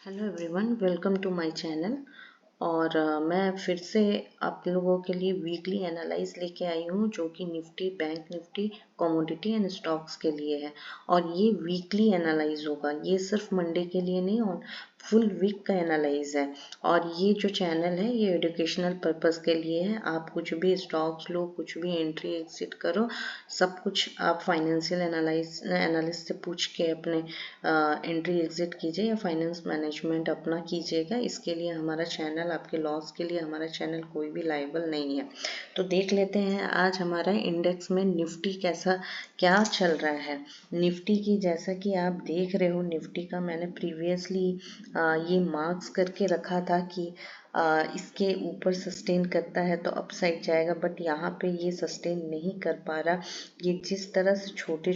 Hello everyone, welcome to my channel. और मैं फिर से आप लोगों के लिए वीकली एनालाइज लेके आई हूँ, जो कि Nifty, bank Nifty, commodity and stocks के लिए है। और ये वीकली एनालाइज होगा, ये सिर्फ मंडे के लिए नहीं और फुल वीक का एनालाइज है। और ये जो चैनल है ये एजुकेशनल पर्पस के लिए है। आप कुछ भी स्टॉक्स लो, कुछ भी एंट्री एग्जिट करो, सब कुछ आप फाइनेंशियल एनालिस्ट से पूछ के अपने एंट्री एग्जिट कीजिए या फाइनेंस मैनेजमेंट अपना कीजिएगा। इसके लिए हमारा चैनल, आपके लॉस के लिए हमारा चैनल कोई भी लायबल नहीं है। तो देख लेते हैं आज हमारा इंडेक्स में निफ्टी कैसा क्या चल रहा है। निफ्टी की जैसा कि आप देख रहे हो, निफ्टी का मैंने प्रीवियसली ये मार्क्स करके रखा था कि इसके ऊपर सस्टेन करता है तो अपसाइड जाएगा, बट यहाँ पे ये सस्टेन नहीं कर पा रहा। ये जिस तरह से छोटे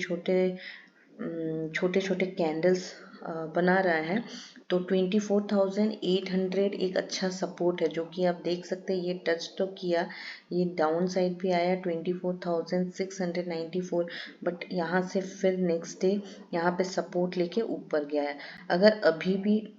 छोटे कैंडल्स बना रहा है, तो 24,800 एक अच्छा सपोर्ट है, जो कि आप देख सकते हैं। ये टच तो किया, ये डाउन साइड भी आया 24,694, बट यहाँ से फिर नेक्स्ट डे यहाँ पे सपोर्ट लेके ऊपर गया है। अगर अभी भी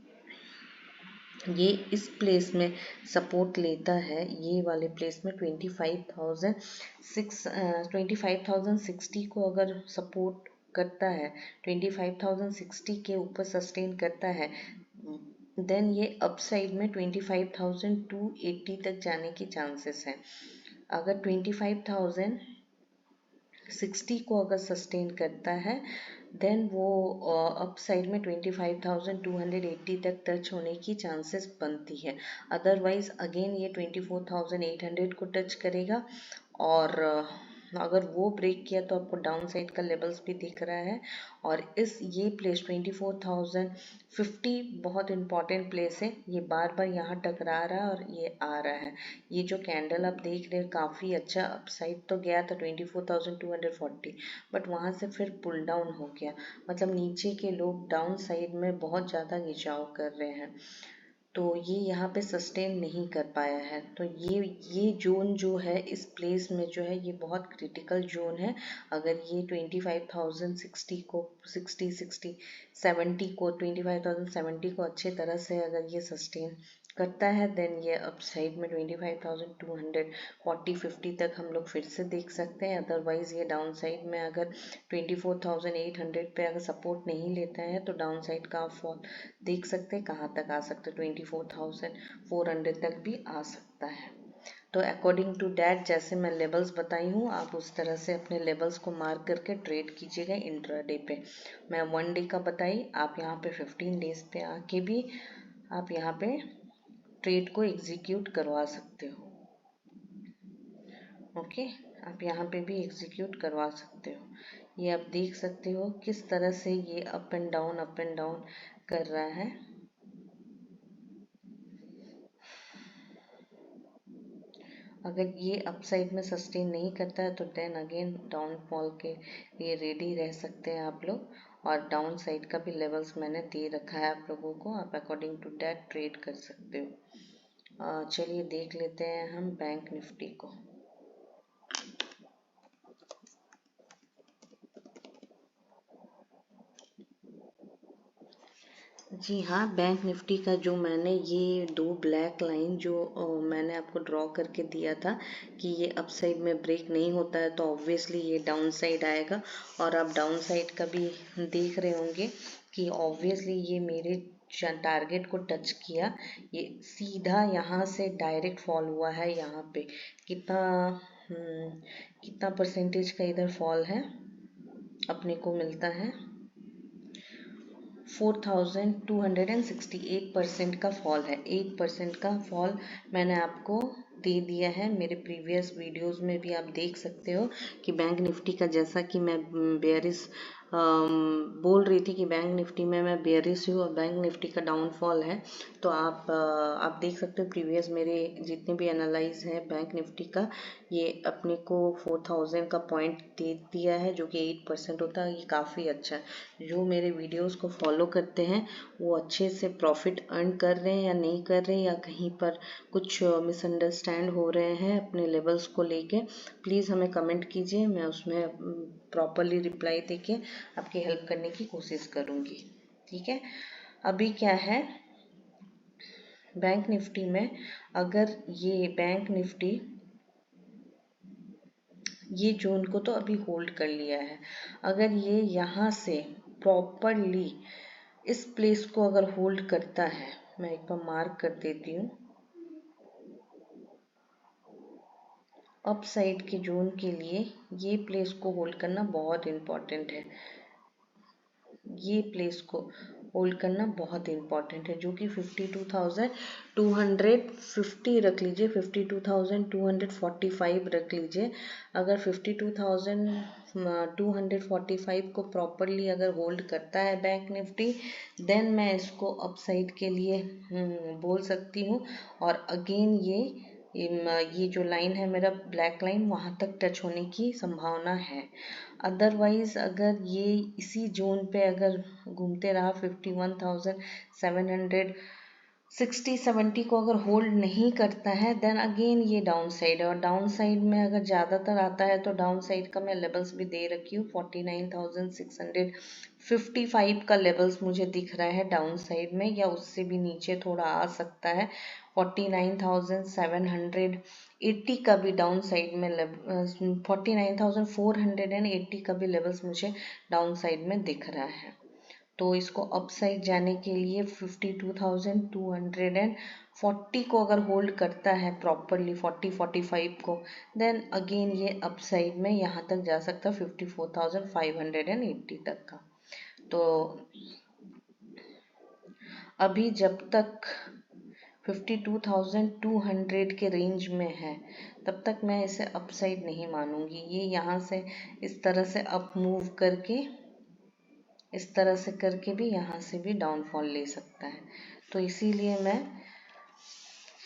ये इस प्लेस में सपोर्ट लेता है, ये वाले प्लेस में 25,060 को अगर सपोर्ट करता है, 25,060 के ऊपर सस्टेन करता है, देन ये अपसाइड में 25,280 तक जाने की चांसेस है। अगर 25,060 को अगर सस्टेन करता है, देन वो अप साइड में 25,280 तक टच होने की चांसेस बनती है। अदरवाइज अगेन ये 24,800 को टच करेगा, और अगर वो ब्रेक किया तो आपको डाउन साइड का लेवल्स भी दिख रहा है। और ये प्लेस 24,050 बहुत इंपॉर्टेंट प्लेस है। ये बार बार यहाँ टकरा रहा है और ये आ रहा है। ये जो कैंडल आप देख रहे हैं काफ़ी अच्छा अपसाइड तो गया था 24,240, बट वहाँ से फिर पुल डाउन हो गया। मतलब नीचे के लोग डाउन साइड में बहुत ज़्यादा खिंचाव कर रहे हैं, तो ये यहाँ पे सस्टेन नहीं कर पाया है। तो ये जोन जो है, इस प्लेस में जो है, ये बहुत क्रिटिकल जोन है। अगर ये 25,060 को 25,070 को अच्छे तरह से अगर ये सस्टेन करता है, देन ये अप साइड में 25,240-50 तक हम लोग फिर से देख सकते हैं। अदरवाइज ये डाउन साइड में अगर 24,800 पे अगर सपोर्ट नहीं लेता है, तो डाउन साइड का फॉल देख सकते हैं कहाँ तक आ सकते हैं, 24,400 तक भी आ सकता है। तो अकॉर्डिंग टू डैट, जैसे मैं लेवल्स बताई हूँ, आप उस तरह से अपने लेवल्स को मार्क करके ट्रेड कीजिएगा इंट्राडे पे। मैं 1 डे का बताई, आप यहाँ पे 15 डेज पे आके भी आप यहाँ पे ट्रेड को एग्जीक्यूट करवा सकते हो। ओके, आप यहाँ पे भी एग्जीक्यूट करवा सकते हो। ये आप देख सकते हो किस तरह से ये अप एंड डाउन कर रहा है। अगर ये अपसाइड में सस्टेन नहीं करता है, तो देन अगेन डाउनफॉल के लिए रेडी रह सकते हैं आप लोग। और डाउन साइड का भी लेवल्स मैंने दे रखा है आप लोगों को, आप अकॉर्डिंग टू दैट ट्रेड कर सकते हो। चलिए देख लेते हैं हम बैंक निफ्टी को। जी हाँ, बैंक निफ्टी का जो मैंने ये 2 ब्लैक लाइन जो मैंने आपको ड्रॉ करके दिया था कि ये अप साइड में ब्रेक नहीं होता है, तो ऑब्वियसली ये डाउन साइड आएगा। और आप डाउन साइड का भी देख रहे होंगे कि ऑब्वियसली ये मेरे टारगेट को टच किया, ये सीधा यहाँ से डायरेक्ट फॉल हुआ है। यहाँ पे कितना कितना परसेंटेज का इधर फॉल है अपने को मिलता है, 4,268% का फॉल है। 8% का फॉल मैंने आपको दे दिया है। मेरे प्रीवियस वीडियोस में भी आप देख सकते हो कि बैंक निफ्टी का, जैसा कि मैं बेयरिश बोल रही थी कि बैंक निफ्टी में मैं बेयरिश हूँ और बैंक निफ्टी का डाउनफॉल है। तो आप देख सकते हो प्रीवियस मेरे जितने भी एनालाइज हैं बैंक निफ्टी का, ये अपने को 4,000 का पॉइंट दे दिया है, जो कि 8% होता है। ये काफ़ी अच्छा है। जो मेरे वीडियोस को फॉलो करते हैं वो अच्छे से प्रॉफिट अर्न कर रहे हैं या नहीं कर रहे हैं, या कहीं पर कुछ मिसअंडरस्टैंड हो रहे हैं अपने लेवल्स को लेके, प्लीज़ हमें कमेंट कीजिए। मैं उसमें प्रॉपरली रिप्लाई देके आपकी हेल्प करने की कोशिश करूँगी। ठीक है, अभी क्या है, बैंक निफ्टी में अगर ये बैंक निफ्टी ये जोन को तो अभी होल्ड कर लिया है, अगर ये यहाँ से प्रॉपरली इस प्लेस को अगर होल्ड करता है, मैं एक बार मार्क कर देती हूँ, अप साइड के जोन के लिए ये प्लेस को होल्ड करना बहुत इम्पॉर्टेंट है, ये प्लेस को होल्ड करना बहुत इम्पॉर्टेंट है, जो कि 52,250 रख लीजिए, 52,245 रख लीजिए। अगर 52,245 को प्रॉपरली अगर होल्ड करता है बैंक निफ्टी, देन मैं इसको अपसाइड के लिए बोल सकती हूँ। और अगेन ये जो लाइन है मेरा ब्लैक लाइन, वहाँ तक टच होने की संभावना है। अदरवाइज अगर ये इसी जोन पे अगर घूमते रहा 51,760-70 को अगर होल्ड नहीं करता है, देन अगेन ये डाउन साइड है। और डाउन साइड में अगर ज़्यादातर आता है तो डाउन साइड का मैं लेवल्स भी दे रखी हूँ, 49,655 का लेवल्स मुझे दिख रहा है डाउन साइड में, या उससे भी नीचे थोड़ा आ सकता है। 49,780 का भी डाउन साइड में 49,480 का भी लेवल्स मुझे डाउन साइड में दिख रहा है। तो इसको अप साइड जाने के लिए 52,240 को अगर होल्ड करता है प्रॉपरली, 45 को, देन अगेन ये अप साइड में यहाँ तक जा सकता है 54,580 तक का। तो अभी जब तक 52,200 के रेंज में है, तब तक मैं इसे अपसाइड नहीं मानूंगी। ये यहाँ से इस तरह से अप मूव करके, इस तरह से करके भी यहाँ से भी डाउनफॉल ले सकता है। तो इसीलिए मैं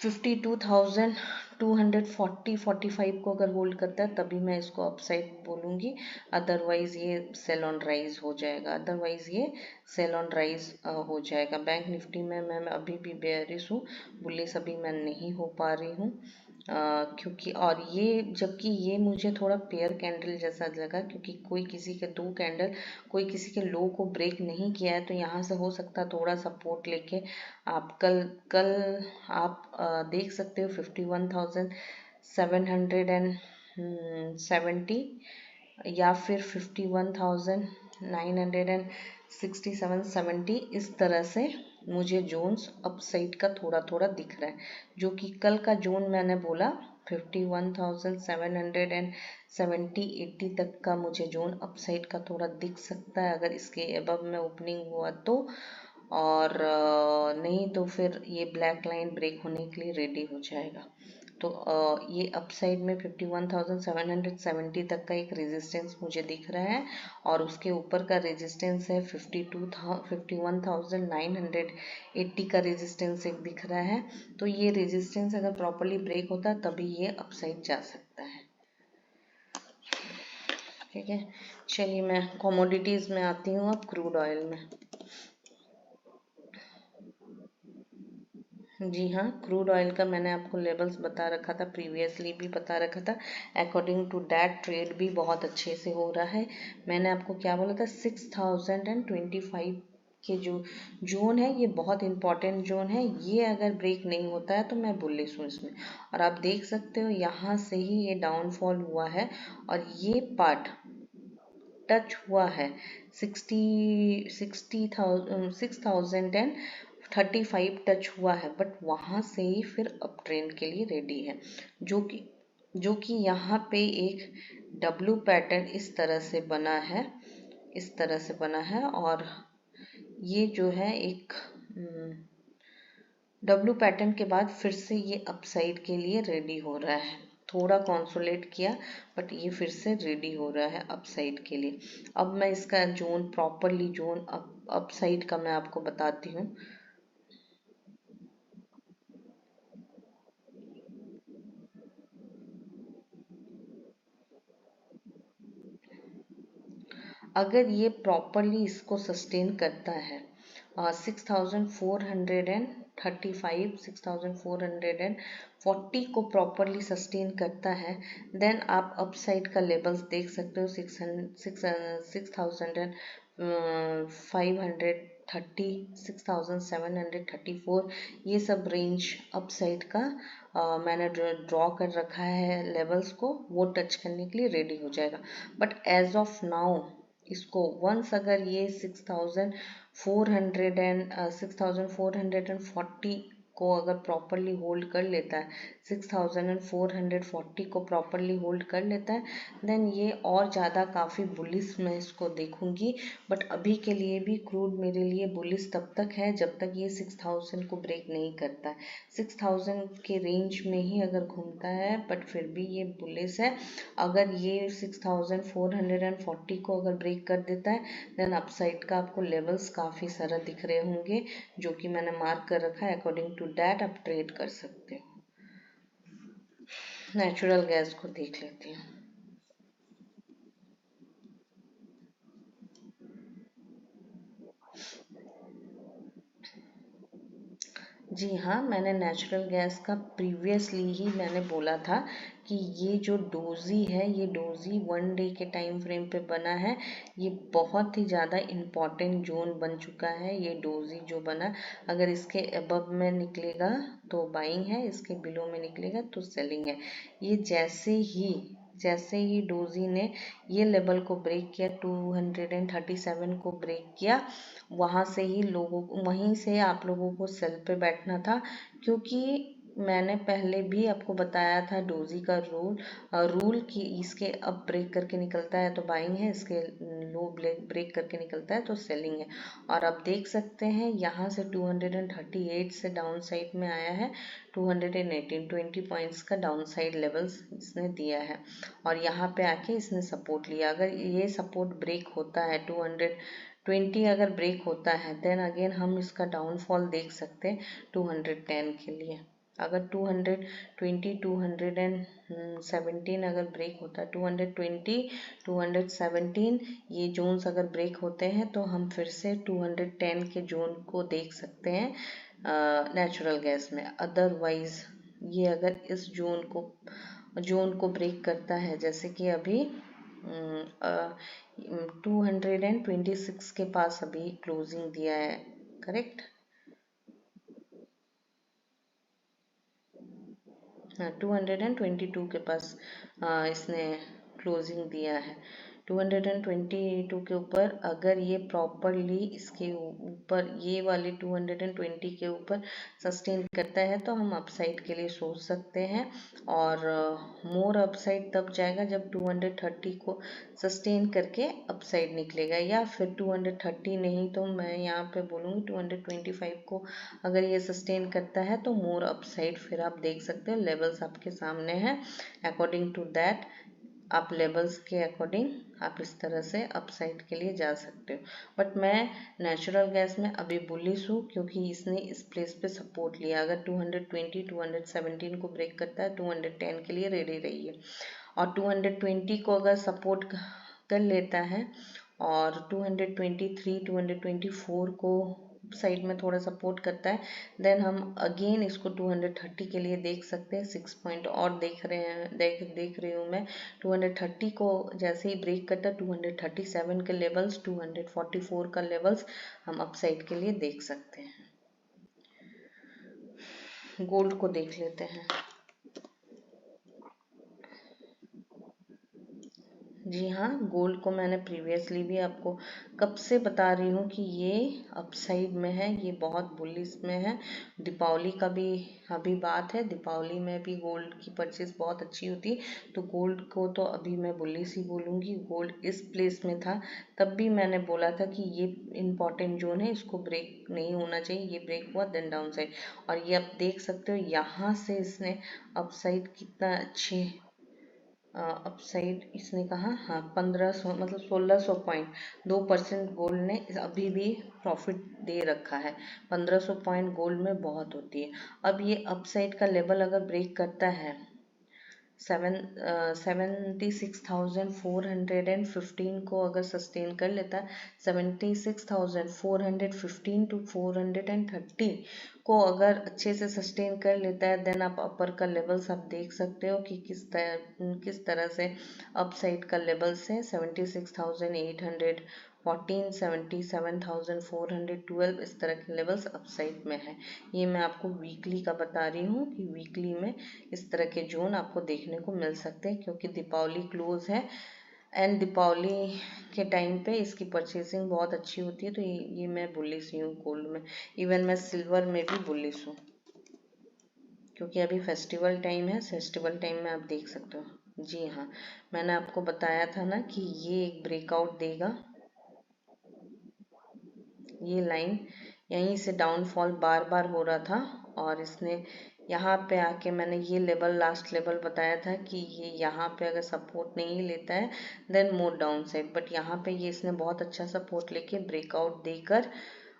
52,245 को अगर होल्ड करता है तभी मैं इसको अपसाइड बोलूँगी, अदरवाइज ये सेल ऑन राइज हो जाएगा, अदरवाइज ये सेल ऑन राइज हो जाएगा। बैंक निफ्टी में मैं अभी भी बेयरिश हूँ, बुलिश अभी मैं नहीं हो पा रही हूँ, क्योंकि और ये जबकि ये मुझे थोड़ा पेयर कैंडल जैसा लगा, क्योंकि कोई किसी के दो कैंडल कोई किसी के लो को ब्रेक नहीं किया है, तो यहाँ से हो सकता है थोड़ा सपोर्ट लेके आप कल आप देख सकते हो 51,770 या फिर 51,967-70, इस तरह से मुझे जोन्स अपसाइड का थोड़ा थोड़ा दिख रहा है, जो कि कल का जोन मैंने बोला 51,770-80 तक का मुझे जोन अपसाइड का थोड़ा दिख सकता है, अगर इसके एबव में ओपनिंग हुआ तो। और नहीं तो फिर ये ब्लैक लाइन ब्रेक होने के लिए रेडी हो जाएगा। तो ये अपसाइड में 51,770 तक का एक रेजिस्टेंस मुझे दिख रहा है, और उसके ऊपर का रेजिस्टेंस है 51,980 का रेजिस्टेंस एक दिख रहा है। तो ये रेजिस्टेंस अगर प्रॉपरली ब्रेक होता है तभी ये अपसाइड जा सकता है। ठीक है, चलिए मैं कमोडिटीज़ में आती हूँ, अब क्रूड ऑयल में। जी हाँ, क्रूड ऑयल का मैंने आपको लेवल्स बता रखा था, प्रीवियसली भी बता रखा था। अकॉर्डिंग टू दैट ट्रेड भी बहुत अच्छे से हो रहा है। मैंने आपको क्या बोला था, 6,025 के जो जोन है ये बहुत इंपॉर्टेंट जोन है, ये अगर ब्रेक नहीं होता है तो मैं बुलिश हूँ इसमें। और आप देख सकते हो यहाँ से ही ये डाउनफॉल हुआ है, और ये पार्ट टच हुआ है 6,035 टच हुआ है, बट वहाँ से ही फिर अप ट्रेंड के लिए रेडी है, जो कि यहाँ पे एक डब्लू पैटर्न इस तरह से बना है, इस तरह से बना है। और ये जो है एक डब्लू पैटर्न के बाद फिर से ये अपसाइड के लिए रेडी हो रहा है, थोड़ा कंसोलिडेट किया बट ये फिर से रेडी हो रहा है अपसाइड के लिए। अब मैं इसका जोन प्रॉपरली जोन अपसाइड का मैं आपको बताती हूँ। अगर ये प्रॉपरली इसको सस्टेन करता है 6,435 6,440 को प्रॉपरली सस्टेन करता है, देन आप अपसाइड का लेवल्स देख सकते हो 6,500 6734 ये सब रेंज अपसाइड का मैंने ड्रॉ कर रखा है लेवल्स को, वो टच करने के लिए रेडी हो जाएगा। बट एज ऑफ नाउ इसको वंस अगर ये 6440 को अगर प्रॉपरली होल्ड कर लेता है, 6440 को प्रॉपरली होल्ड कर लेता है, देन ये और ज़्यादा काफ़ी बुलिश मैं इसको देखूंगी। बट अभी के लिए भी क्रूड मेरे लिए बुलिश तब तक है जब तक ये 6000 को ब्रेक नहीं करता है। 6000 के रेंज में ही अगर घूमता है, बट फिर भी ये बुलिश है। अगर ये 6440 को अगर ब्रेक कर देता है, देन अपसाइड का आपको लेवल्स काफ़ी सारा दिख रहे होंगे, जो कि मैंने मार्क कर रखा है। अकॉर्डिंग टू दैट आप ट्रेड कर सकते हो। नेचुरल गैस को देख लेते हैं। जी हाँ, मैंने नेचुरल गैस का प्रीवियसली ही मैंने बोला था कि ये जो डोजी है, ये डोजी 1 डे के टाइम फ्रेम पे बना है। ये बहुत ही ज़्यादा इम्पॉर्टेंट जोन बन चुका है। ये डोजी जो बना, अगर इसके अबव में निकलेगा तो बाइंग है, इसके बिलो में निकलेगा तो सेलिंग है। ये जैसे ही डोजी ने ये लेवल को ब्रेक किया, 237 को ब्रेक किया, वहीं से आप लोगों को सेल पे बैठना था। क्योंकि मैंने पहले भी आपको बताया था डोजी का रूल कि इसके अब ब्रेक करके निकलता है तो बाइंग है, इसके लो ब्रेक करके निकलता है तो सेलिंग है। और अब देख सकते हैं यहाँ से 238 से डाउन साइड में आया है, 218 20 पॉइंट्स का डाउन साइड लेवल्स इसने दिया है। और यहाँ पे आके इसने सपोर्ट लिया। अगर ये सपोर्ट ब्रेक होता है, 220 अगर ब्रेक होता है, देन अगेन हम इसका डाउनफॉल देख सकते हैं 210 के लिए। अगर 220 217 अगर ब्रेक होता है, 220 217 ये जोन्स अगर ब्रेक होते हैं तो हम फिर से 210 के जोन को देख सकते हैं नेचुरल गैस में। अदरवाइज ये अगर इस जोन को ब्रेक करता है, जैसे कि अभी 226 के पास अभी क्लोजिंग दिया है, करेक्ट। हाँ, 222 के पास इसने क्लोजिंग दिया है। 222 के ऊपर अगर ये प्रॉपरली इसके ऊपर ये वाली 220 के ऊपर सस्टेन करता है तो हम अपसाइड के लिए सोच सकते हैं। और मोर अपसाइड तब जाएगा जब 230 को सस्टेन करके अपसाइड निकलेगा, या फिर 230 नहीं तो मैं यहाँ पे बोलूँगी 225 को अगर ये सस्टेन करता है तो मोर अपसाइड फिर आप देख सकते हो। लेवल्स आपके सामने हैं, अकॉर्डिंग टू दैट आप लेवल्स के अकॉर्डिंग आप इस तरह से अपसाइड के लिए जा सकते हो। बट मैं नेचुरल गैस में अभी बुलिश हूँ क्योंकि इसने इस प्लेस पे सपोर्ट लिया। अगर 220 217 को ब्रेक करता है, 210 के लिए रेडी रहिए। और 220 को अगर सपोर्ट कर लेता है और 223 224 को साइड में थोड़ा सपोर्ट करता है, देन हम अगेन इसको 230 के लिए देख सकते हैं। 6 पॉइंट और देख रही हूँ मैं। 230 को जैसे ही ब्रेक करता है, 237 के लेवल्स, 244 का लेवल्स हम अपसाइड के लिए देख सकते हैं। गोल्ड को देख लेते हैं। जी हाँ, गोल्ड को मैंने प्रीवियसली भी आपको कब से बता रही हूँ कि ये अपसाइड में है, ये बहुत बुलिश में है। दीपावली का भी अभी बात है, दीपावली में भी गोल्ड की परचेज बहुत अच्छी होती है, तो गोल्ड को तो अभी मैं बुलिश ही बोलूँगी। गोल्ड इस प्लेस में था, तब भी मैंने बोला था कि ये इम्पॉर्टेंट जोन है, इसको ब्रेक नहीं होना चाहिए। ये ब्रेक हुआ, देन डाउन साइड। और ये आप देख सकते हो यहाँ से इसने अपसाइड कितना अच्छे अपसाइड इसने कहा, हाँ 1500 मतलब 1600 पॉइंट, 2% गोल्ड ने अभी भी प्रॉफिट दे रखा है। 1500 पॉइंट गोल्ड में बहुत होती है। अब ये अपसाइड का लेवल अगर ब्रेक करता है 76,415 को अगर सस्टेन कर लेता है, 76,415 टू 430 को अगर अच्छे से सस्टेन कर लेता है, देन आप अपर का लेवल्स आप देख सकते हो कि किस तरह से अपसाइड का लेवल्स है। 76,800 1477,412 इस तरह के लेवल्स अपसाइड में है। ये मैं आपको वीकली का बता रही हूँ कि वीकली में इस तरह के जोन आपको देखने को मिल सकते हैं, क्योंकि दीपावली क्लोज है एंड दीपावली के टाइम पे इसकी परचेसिंग बहुत अच्छी होती है। तो ये मैं बुलिश हूँ गोल्ड में। इवन मैं सिल्वर में भी बुलिश हूँ, क्योंकि अभी फेस्टिवल टाइम है। फेस्टिवल टाइम में आप देख सकते हो। जी हाँ, मैंने आपको बताया था ना कि ये एक ब्रेकआउट देगा। ये लाइन यहीं से डाउनफॉल बार बार हो रहा था और इसने यहाँ पे आके, मैंने ये लेवल लास्ट लेवल बताया था कि ये यहाँ पे अगर सपोर्ट नहीं लेता है then more down side, but यहाँ पे ये इसने बहुत अच्छा सपोर्ट लेके ब्रेकआउट देकर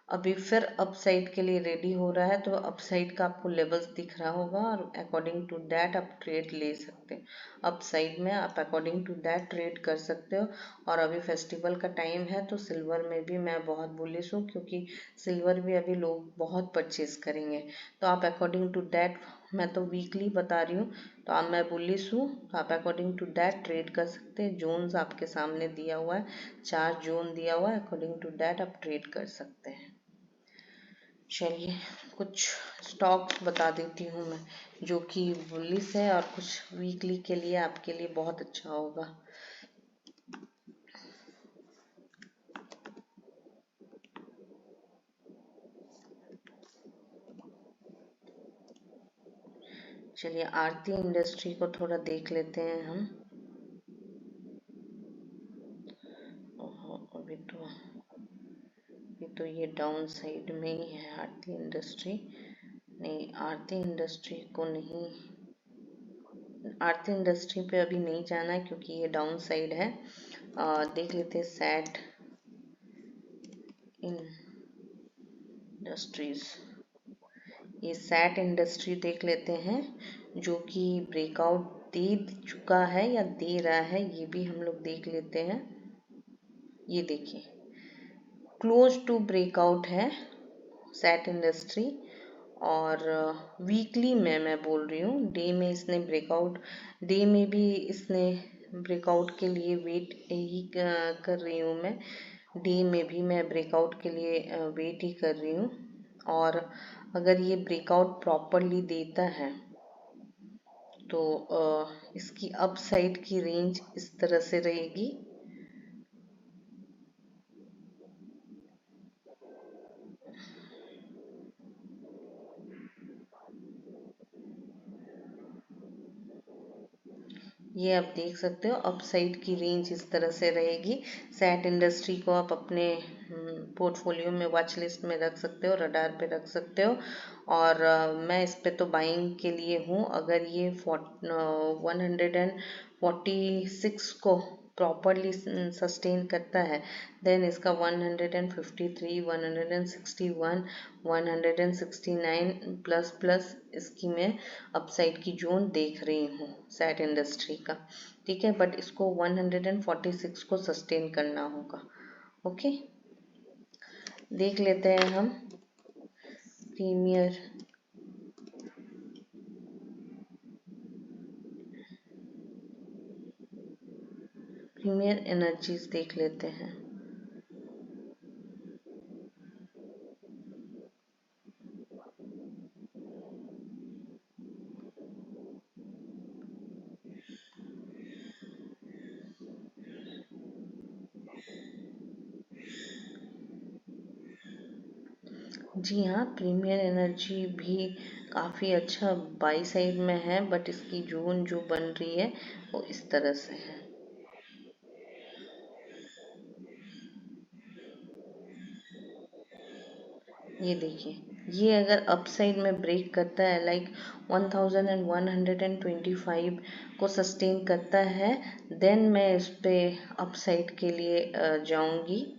अभी फिर अप साइड के लिए रेडी हो रहा है। तो अप साइड का आपको लेवल्स दिख रहा होगा और अकॉर्डिंग टू दैट आप ट्रेड ले सकते हो। अप साइड में आप अकॉर्डिंग टू दैट ट्रेड कर सकते हो। और अभी फेस्टिवल का टाइम है तो सिल्वर में भी मैं बहुत बुलिश हूँ, क्योंकि सिल्वर भी अभी लोग बहुत परचेज करेंगे। तो आप अकॉर्डिंग टू दैट, मैं तो वीकली बता रही हूँ, तो अब मैं बुलिश हूँ तो आप अकॉर्डिंग टू दैट ट्रेड कर सकते हैं। जोन्स आपके सामने दिया हुआ है, 4 जोन दिया हुआ है, अकॉर्डिंग टू दैट आप ट्रेड कर सकते हैं। चलिए कुछ स्टॉक्स बता देती हूँ मैं जो कि बुलिश है और कुछ वीकली के लिए आपके लिए बहुत अच्छा होगा। चलिए आरती इंडस्ट्री को थोड़ा देख लेते हैं हम। ओहो, अभी तो ये डाउन साइड में ही है आरती इंडस्ट्री। नहीं, आरती इंडस्ट्री को नहीं, आरती इंडस्ट्री पे अभी नहीं जाना है क्योंकि ये डाउन साइड है। देख लेते हैं सैट इंडस्ट्रीज। ये सैट इंडस्ट्री देख लेते हैं, जो कि ब्रेकआउट दे चुका है या दे रहा है, ये भी हम लोग देख लेते हैं। ये देखिए क्लोज टू ब्रेकआउट है सैट इंडस्ट्री। और वीकली में मैं बोल रही हूँ, डे में इसने ब्रेकआउट, डे में भी इसने ब्रेकआउट के लिए वेट ही कर रही हूँ मैं। डे में भी मैं ब्रेकआउट के लिए वेट ही कर रही हूँ। और अगर ये ब्रेकआउट प्रॉपरली देता है तो इसकी अप साइड की रेंज इस तरह से रहेगी। ये आप देख सकते हो अप साइड की रेंज इस तरह से रहेगी। सैट इंडस्ट्री को आप अपने पोर्टफोलियो में वॉच लिस्ट में रख सकते हो, रडार पे रख सकते हो। और मैं इस पे तो बाइंग के लिए हूँ। अगर ये 146 को प्रॉपरली सस्टेन करता है देन इसका 153, 161, 169 प्लस प्लस इसकी मैं अपसाइड की जोन देख रही हूँ सैट इंडस्ट्री का। ठीक है, बट इसको 146 को सस्टेन करना होगा। ओके, देख लेते हैं हम प्रीमियर प्रीमियर एनर्जीज देख लेते हैं। जी हाँ, प्रीमियर एनर्जी भी काफ़ी अच्छा बाई साइड में है, बट इसकी जोन जो बन रही है वो इस तरह से है। ये देखिए, ये अगर अपसाइड में ब्रेक करता है लाइक 1125 को सस्टेन करता है देन मैं इस पे अपसाइड के लिए जाऊंगी।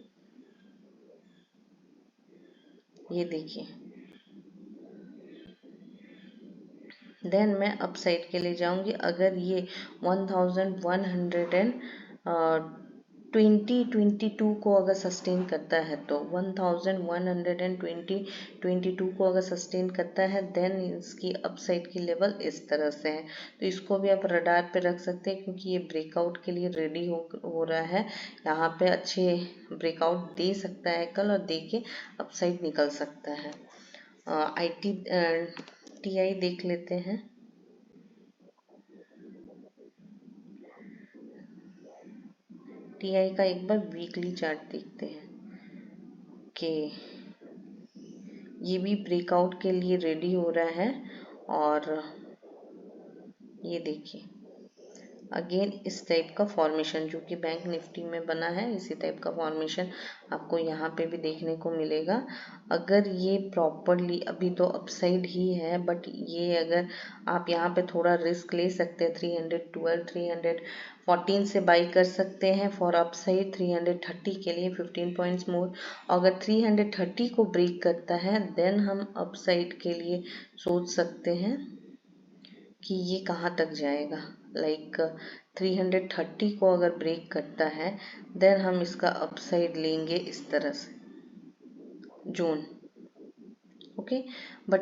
ये देखिए, देन मैं अपसाइड के लिए जाऊंगी अगर ये 1100 2022 को अगर सस्टेन करता है तो 1122 को अगर सस्टेन करता है देन इसकी अपसाइड की लेवल इस तरह से है। तो इसको भी आप रडार पे रख सकते हैं क्योंकि ये ब्रेकआउट के लिए रेडी हो रहा है। यहाँ पे अच्छे ब्रेकआउट दे सकता है कल और दे के अपसाइड निकल सकता है। TI देख लेते हैं। TI का एक बार वीकली चार्ट देखते हैं कि ये भी ब्रेकआउट के लिए रेडी हो रहा है। और ये देखिए अगेन इस टाइप का फॉर्मेशन जो कि बैंक निफ्टी में बना है, इसी टाइप का फॉर्मेशन आपको यहाँ पे भी देखने को मिलेगा। अगर ये प्रॉपरली, अभी तो अपसाइड ही है, बट ये अगर आप यहाँ पे थोड़ा रिस्क ले सकते हैं 312 314 से बाई कर सकते हैं फॉर अपसाइड। 330 के लिए 15 पॉइंट्स मोर। अगर 330 को ब्रेक करता है देन हम अपसाइड के लिए सोच सकते हैं कि ये कहाँ तक जाएगा। लाइक 330 को अगर ब्रेक करता है देन हम इसका अपसाइड लेंगे इस तरह से जोन। ओके, बट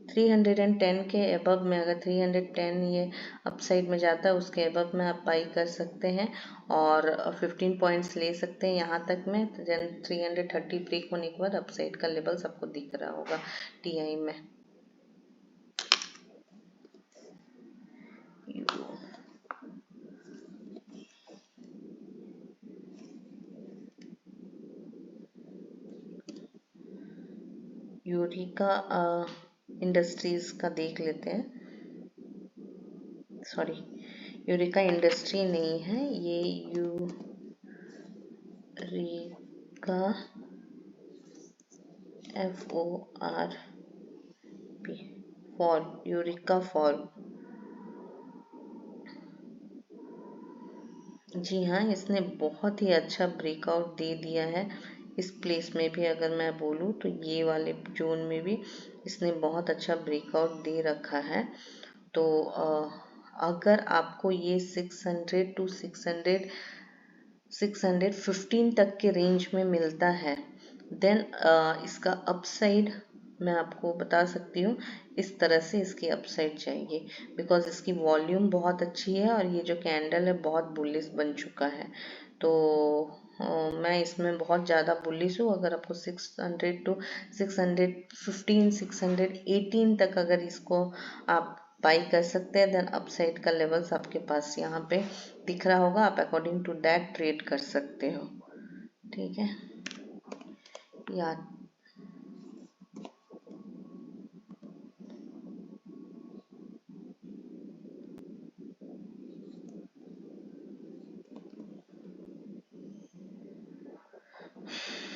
310 के अबव में, अगर 310 ये अपसाइड में जाता है उसके अबव में आप बाई कर सकते हैं और 15 पॉइंट्स ले सकते हैं यहाँ तक में। देन 330 ब्रेक होने के बाद अपसाइड का लेवल सबको दिख रहा होगा TI में। यूरिका इंडस्ट्रीज का देख लेते हैं। सॉरी, यूरिका इंडस्ट्री नहीं है ये, Eureka FORP, for Eureka for. जी हाँ, इसने बहुत ही अच्छा ब्रेकआउट दे दिया है इस प्लेस में भी। अगर मैं बोलूँ तो ये वाले जोन में भी इसने बहुत अच्छा ब्रेकआउट दे रखा है। तो अगर आपको ये 600 to 615 तक के रेंज में मिलता है देन इसका अपसाइड मैं आपको बता सकती हूँ इस तरह से इसकी अपसाइड चाहिए, बिकॉज इसकी वॉल्यूम बहुत अच्छी है और ये जो कैंडल है बहुत बुलिश बन चुका है। तो मैं इसमें बहुत ज़्यादा बुलिश हूँ। अगर आपको 600 to 615 618 तक अगर इसको आप बाई कर सकते हैं देन अपसाइड का लेवल्स आपके पास यहाँ पे दिख रहा होगा, आप अकॉर्डिंग टू दैट ट्रेड कर सकते हो। ठीक है यार,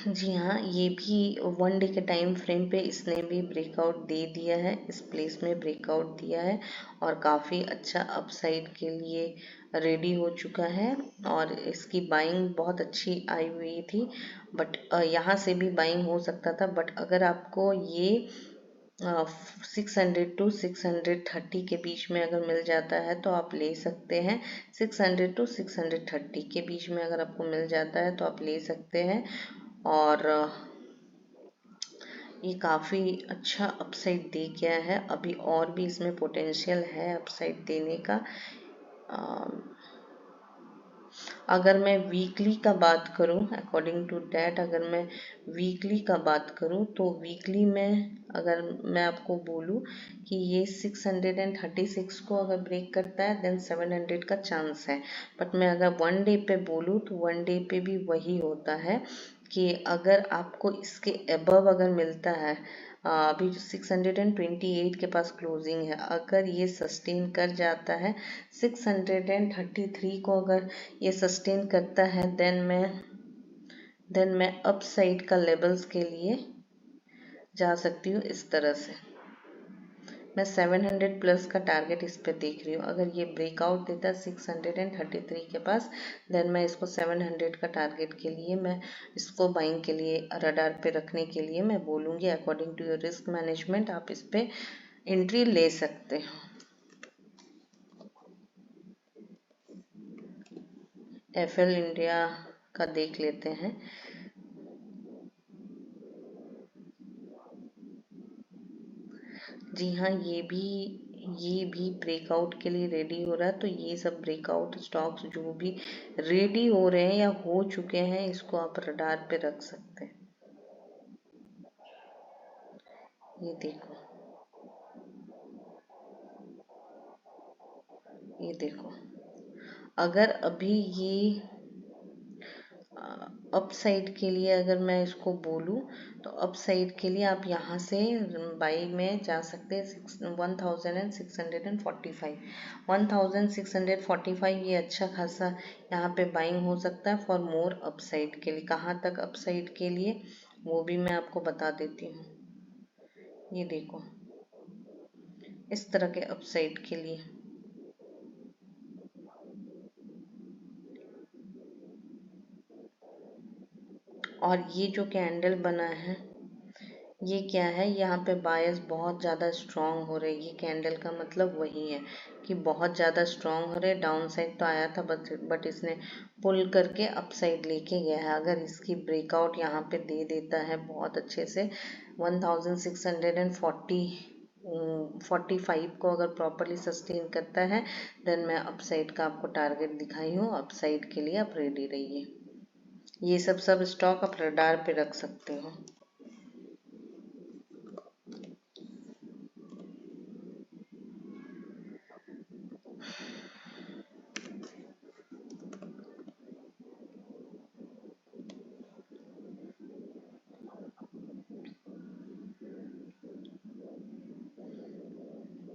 जी हाँ, ये भी 1 डे के टाइम फ्रेम पे इसने भी ब्रेकआउट दे दिया है, इस प्लेस में ब्रेकआउट दिया है और काफ़ी अच्छा अपसाइड के लिए रेडी हो चुका है। और इसकी बाइंग बहुत अच्छी आई हुई थी, बट यहाँ से भी बाइंग हो सकता था। बट अगर आपको ये 600 to 630 के बीच में अगर मिल जाता है तो आप ले सकते हैं। 600 to 630 के बीच में अगर आपको मिल जाता है तो आप ले सकते हैं। और ये काफ़ी अच्छा अपसाइड दे गया है, अभी और भी इसमें पोटेंशियल है अपसाइड देने का। अगर मैं वीकली का बात करूं, अकॉर्डिंग टू डैट अगर मैं वीकली का बात करूं तो वीकली में अगर मैं आपको बोलूं कि ये 636 को अगर ब्रेक करता है देन 700 का चांस है। बट मैं अगर 1 डे पे बोलूं तो 1 डे पे भी वही होता है कि अगर आपको इसके अबव अगर मिलता है, अभी 628 के पास क्लोजिंग है, अगर ये सस्टेन कर जाता है 633 को अगर ये सस्टेन करता है देन मैं अपसाइड का लेवल्स के लिए जा सकती हूँ इस तरह से। मैं 700 प्लस का टारगेट इस पे देख रही हूँ। अगर ये ब्रेकआउट देता है 633 के पास देन मैं इसको 700 का टारगेट के लिए मैं इसको बाइंग के लिए रडार पे रखने के लिए मैं बोलूँगी। According to your risk management आप इस पे एंट्री ले सकते हो। एफएल इंडिया का देख लेते हैं। जी हाँ, ये भी ब्रेकआउट के लिए रेडी हो रहा है। तो ये सब ब्रेकआउट स्टॉक्स जो भी रेडी हो रहे हैं या हो चुके हैं, इसको आप रडार पे रख सकते हैं। ये देखो, ये देखो, अगर अभी ये अप साइड के लिए अगर मैं इसको बोलूँ, तो अप साइड के लिए आप यहाँ से बाई में जा सकते हैं 1645। 1645 ये अच्छा खासा यहाँ पे बाइंग हो सकता है फॉर मोर अप साइड के लिए। कहाँ तक अप साइड के लिए वो भी मैं आपको बता देती हूँ। ये देखो, इस तरह के अप साइड के लिए। और ये जो कैंडल बना है, ये क्या है, यहाँ पे बायस बहुत ज़्यादा स्ट्रांग हो रही है। ये कैंडल का मतलब वही है कि बहुत ज़्यादा स्ट्रांग हो रहे। डाउन साइड तो आया था, बट इसने पुल करके अप साइड लेके गया है। अगर इसकी ब्रेकआउट यहाँ पे दे देता है बहुत अच्छे से 1645 को अगर प्रॉपरली सस्टेन करता है, देन मैं अप साइड का आपको टारगेट दिखाई हूँ। अप साइड के लिए आप रेडी रहिए। ये सब स्टॉक आप रडार पे रख सकते हो।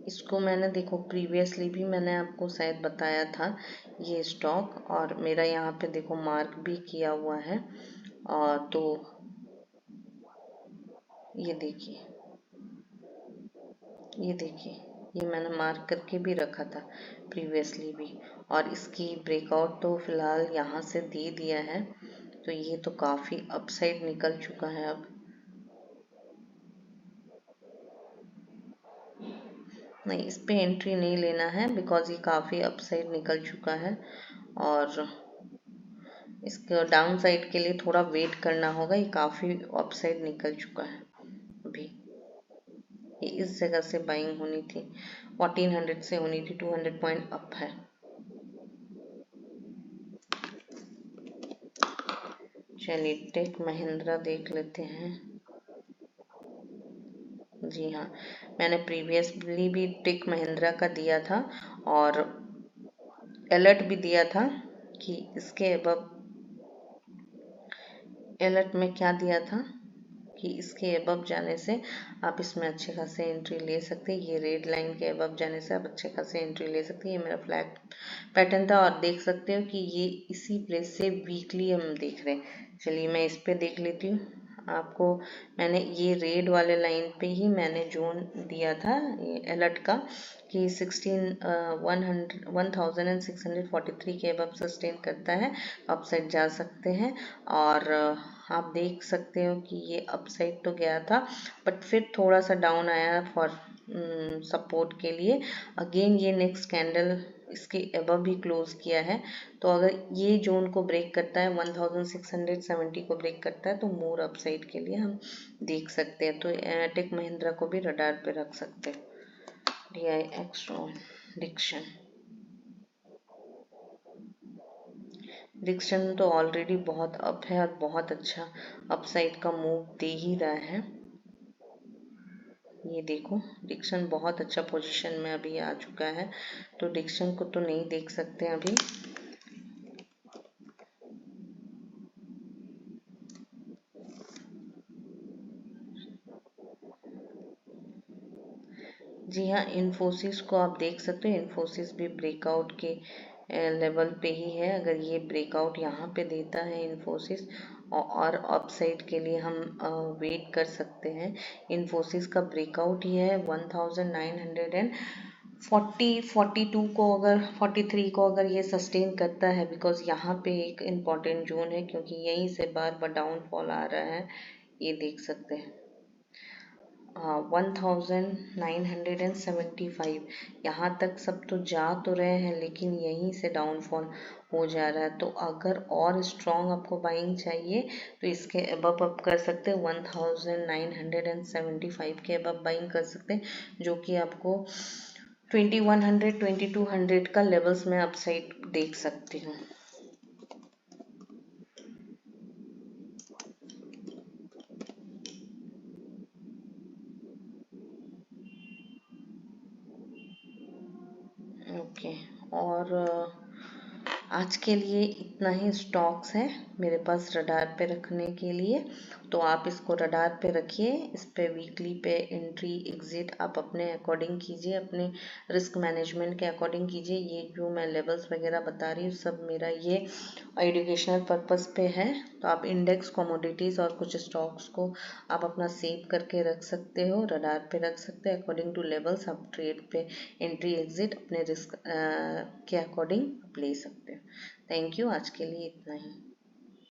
इसको मैंने देखो प्रीवियसली भी मैंने आपको शायद बताया था ये स्टॉक, और मेरा यहाँ पे देखो मार्क भी किया हुआ है। और तो ये देखिए, ये देखिए, ये मैंने मार्क करके भी रखा था प्रीवियसली भी। और इसकी ब्रेकआउट तो फिलहाल यहाँ से दे दिया है, तो ये तो काफ़ी अपसाइड निकल चुका है अब। नहीं, इस पे एंट्री नहीं लेना है, बिकॉज ये काफ़ी अपसाइड निकल चुका है। और इसके डाउन साइड के लिए थोड़ा वेट करना होगा। ये काफ़ी अपसाइड निकल चुका है अभी। ये इस जगह से बाइंग होनी थी, 1400 से होनी थी। 200 पॉइंट अप है। चलिए टेक महिंद्रा देख लेते हैं। जी हाँ, मैंने प्रीवियसली भी टेक महिंद्रा का दिया था, और अलर्ट भी दिया था कि इसके अबव, अलर्ट में क्या दिया था कि इसके अबव जाने से आप इसमें अच्छे खासे एंट्री ले सकते हैं। ये रेड लाइन के अबव जाने से आप अच्छे खासे एंट्री ले सकते हैं। ये मेरा फ्लैग पैटर्न था, और देख सकते हो कि ये इसी प्लेस से वीकली हम देख रहे हैं। चलिए मैं इस पे देख लेती हूँ आपको। मैंने ये रेड वाले लाइन पे ही मैंने जोन दिया था अलर्ट का कि 1643 के अबव सस्टेन करता है, अपसाइड जा सकते हैं। और आप देख सकते हो कि ये अपसाइड तो गया था, बट फिर थोड़ा सा डाउन आया फॉर सपोर्ट के लिए। अगेन ये नेक्स्ट कैंडल इसके अबव भी क्लोज किया है। तो अगर ये जोन को ब्रेक करता है, 1670 को ब्रेक करता है, तो मोर अपसाइड के लिए हम देख सकते हैं। तो टेक महिंद्रा को भी रडार पे रख सकते हैं। DI एक्सट्रॉन, डिक्शन, डिक्शन तो ऑलरेडी बहुत अप है और बहुत अच्छा अपसाइड का मूव दे ही रहा है। ये देखो, डिक्शन बहुत अच्छा पोजीशन में अभी आ चुका है, तो डिक्शन को तो नहीं देख सकते अभी। जी हाँ, इन्फोसिस को आप देख सकते हो। इन्फोसिस भी ब्रेकआउट के लेवल पे ही है। अगर ये ब्रेकआउट यहाँ पे देता है इन्फोसिस, और अपसाइड के लिए हम वेट कर सकते हैं। इन्फोसिस का ब्रेकआउट ही है 1942 को, अगर 43 को अगर ये सस्टेन करता है, बिकॉज यहाँ पे एक इम्पॉर्टेंट जोन है, क्योंकि यहीं से बार बार डाउनफॉल आ रहा है। ये देख सकते हैं। 1975, यहाँ तक सब तो जा तो रहे हैं लेकिन यहीं से डाउनफॉल हो जा रहा है। तो अगर और स्ट्रॉन्ग आपको बाइंग चाहिए तो इसके अबव आप कर सकते हैं, 1975 के अबव बाइंग कर सकते हैं, जो कि आपको 2100 2200 का लेवल्स में अपसाइड देख सकती हूँ। ओके, और आज के लिए इतना ही स्टॉक्स है मेरे पास रडार पे रखने के लिए। तो आप इसको रडार पे रखिए, इस पे वीकली पे एंट्री एग्जिट आप अपने अकॉर्डिंग कीजिए, अपने रिस्क मैनेजमेंट के अकॉर्डिंग कीजिए। ये जो मैं लेवल्स वगैरह बता रही हूँ सब मेरा ये एजुकेशनल पर्पस पे है। तो आप इंडेक्स कमोडिटीज़ और कुछ स्टॉक्स को आप अपना सेव करके रख सकते हो, रडार पे रख सकते हैं। अकॉर्डिंग टू लेवल्स आप ट्रेड पे एंट्री एग्जिट अपने रिस्क के अकॉर्डिंग आप ले सकते हो। थैंक यू, आज के लिए इतना ही।